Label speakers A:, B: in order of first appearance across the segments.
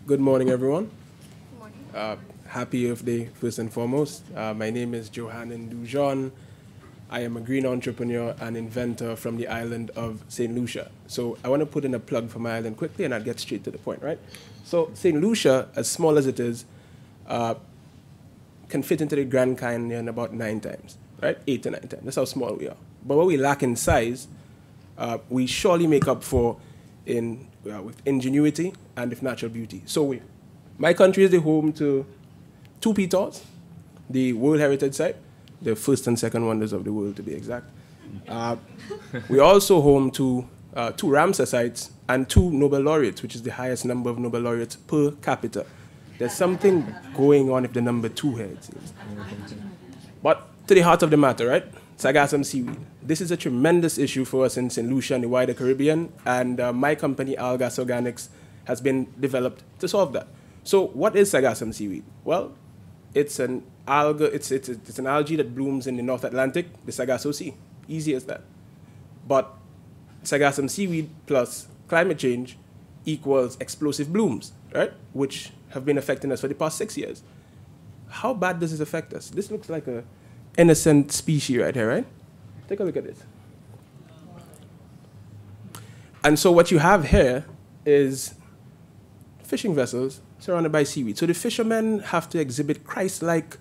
A: Good morning, everyone.
B: Good morning.
A: Happy Earth Day, first and foremost. My name is Johanan Dujon. I am a green entrepreneur and inventor from the island of St. Lucia. So I want to put in a plug for my island quickly, and I'll get straight to the point, right? So St. Lucia, as small as it is, can fit into the Grand Canyon about 9 times, right? 8 to 9 times. That's how small we are. But what we lack in size, we surely make up for with ingenuity and with natural beauty. So my country is the home to 2 Petors, the World Heritage Site, the first and second wonders of the world to be exact. We're also home to 2 Ramsar sites and 2 Nobel laureates, which is the highest number of Nobel laureates per capita. There's something going on with the number 2 here, it seems. But to the heart of the matter, right? Sargassum seaweed. This is a tremendous issue for us in St. Lucia and the wider Caribbean, and my company, Algas Organics, has been developed to solve that. So what is Sargassum seaweed? Well, it's an algae. It's an algae that blooms in the North Atlantic, the Sargasso Sea. Easy as that. But Sargassum seaweed plus climate change equals explosive blooms, right? Which have been affecting us for the past 6 years. How bad does this affect us? This looks like a innocent species right here, right? Take a look at this. And so what you have here is fishing vessels surrounded by seaweed. So the fishermen have to exhibit Christ-like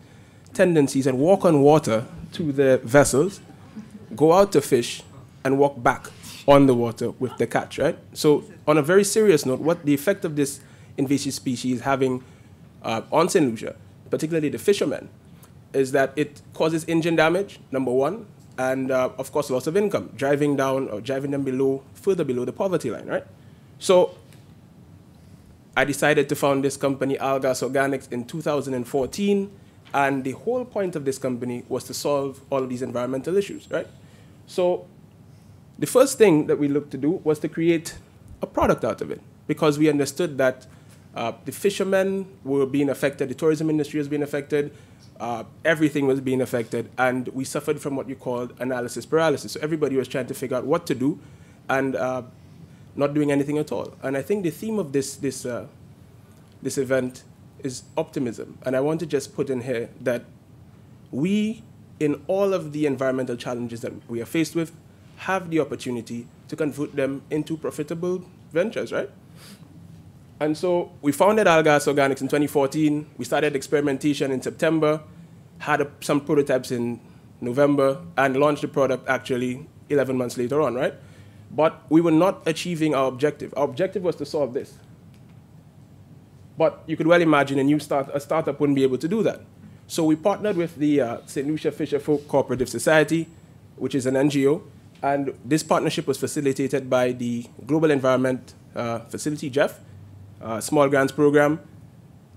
A: tendencies and walk on water to the vessels, go out to fish, and walk back on the water with the catch, right? So on a very serious note, what the effect of this invasive species is having on St. Lucia, particularly the fishermen, is that it causes engine damage, number 1, and of course loss of income, driving them further below the poverty line, right? So I decided to found this company, Algas Organics, in 2014, and the whole point of this company was to solve all of these environmental issues, right? So the first thing that we looked to do was to create a product out of it, because we understood that the fishermen were being affected, the tourism industry was being affected, everything was being affected, and we suffered from what you called analysis paralysis. So everybody was trying to figure out what to do and not doing anything at all. And I think the theme of this event is optimism. And I want to just put in here that we, in all of the environmental challenges that we are faced with, have the opportunity to convert them into profitable ventures, right? And so we founded Algas Organics in 2014. We started experimentation in September, had some prototypes in November, and launched the product actually 11 months later on, right? But we were not achieving our objective. Our objective was to solve this. But you could well imagine a startup wouldn't be able to do that. So we partnered with the St. Lucia Fisherfolk Cooperative Society, which is an NGO, and this partnership was facilitated by the Global Environment Facility, GEF, Small Grants Program,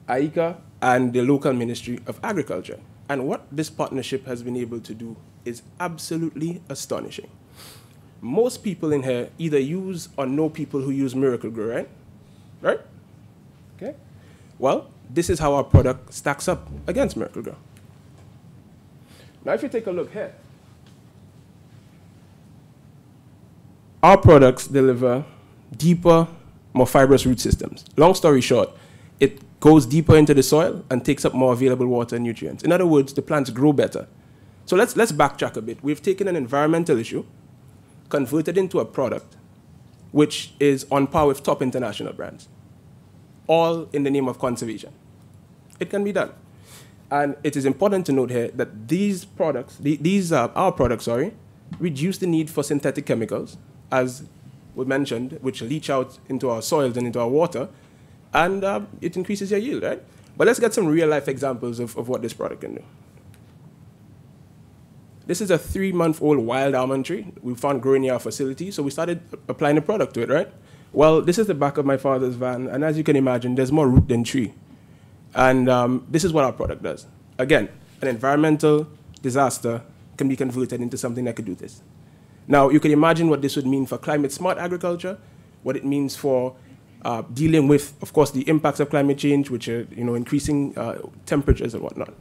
A: AICA, and the local Ministry of Agriculture. And what this partnership has been able to do is absolutely astonishing. Most people in here either use or know people who use Miracle Grow, right? Right? Okay. Well, this is how our product stacks up against Miracle Grow. Now, if you take a look here, our products deliver deeper, more fibrous root systems. Long story short, it goes deeper into the soil and takes up more available water and nutrients. In other words, the plants grow better. So let's backtrack a bit. We've taken an environmental issue, converted into a product which is on par with top international brands, all in the name of conservation. It can be done. And it is important to note here that these products, our products, reduce the need for synthetic chemicals, as we mentioned, which leach out into our soils and into our water, and it increases your yield, right? But let's get some real-life examples of what this product can do. This is a 3-month-old wild almond tree we found growing near our facility, so we started applying the product to it, right? Well, this is the back of my father's van, and as you can imagine, there's more root than tree. And this is what our product does. Again, an environmental disaster can be converted into something that could do this. Now, you can imagine what this would mean for climate-smart agriculture, what it means for dealing with, of course, the impacts of climate change, which are increasing temperatures and whatnot.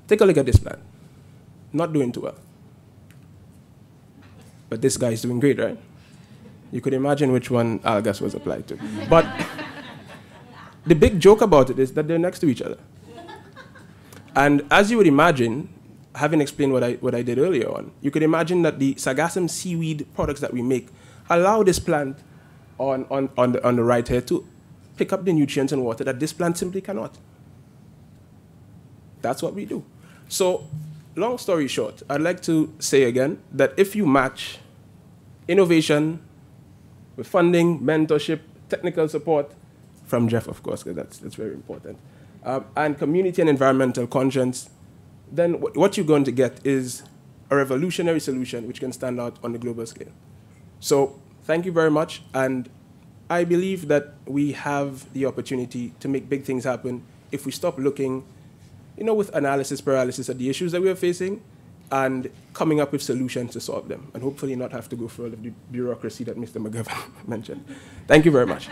A: Take a look at this plant. Not doing too well. But this guy is doing great, right? You could imagine which one Algas was applied to. But the big joke about it is that they're next to each other. And as you would imagine, having explained what I did earlier on, you could imagine that the sargassum seaweed products that we make allow this plant on the right here to pick up the nutrients and water that this plant simply cannot. That's what we do. So, long story short, I'd like to say again that if you match innovation with funding, mentorship, technical support, from Jeff, of course, because that's very important, and community and environmental conscience, then what you're going to get is a revolutionary solution which can stand out on the global scale. So thank you very much, and I believe that we have the opportunity to make big things happen if we stop looking, with analysis paralysis at the issues that we are facing and coming up with solutions to solve them, and hopefully not have to go through all of the bureaucracy that Mr. McGovern mentioned. Thank you very much.